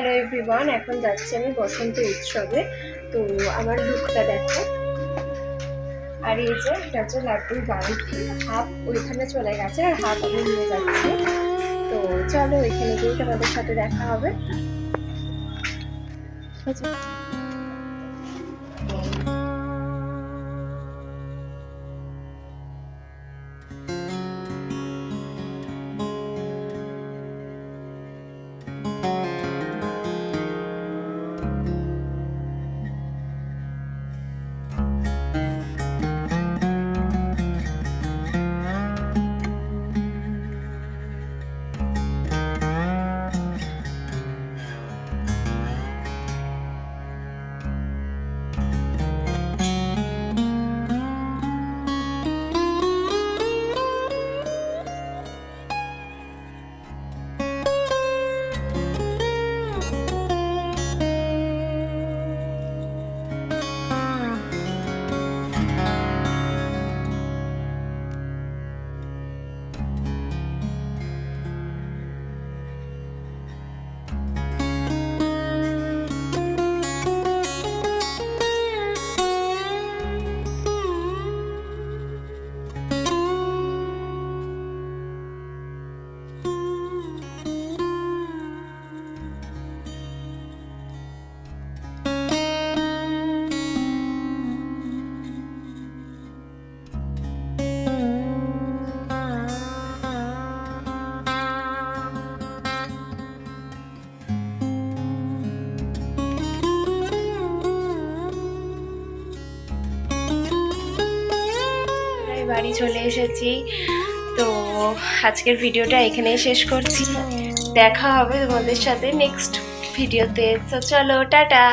Hello everyone, এখন যাচ্ছি আমি বসন্ত উৎসবে। তো আমার লুকটা দেখো। আর এই যে এটা হচ্ছে লাড্ডুর বাড়ি, হাফ ওইখানে চলে গেছে আর হাফ আমি নিয়ে যাচ্ছি। তো চলো ওইখানে গিয়ে তোমাদের সাথে দেখা হবে। বাড়ি চলে এসেছি। তো আজকের ভিডিওটা এখানেই শেষ করছি। দেখা হবে তোমাদের সাথে নেক্সট ভিডিওতে। তো চলো, টাটা।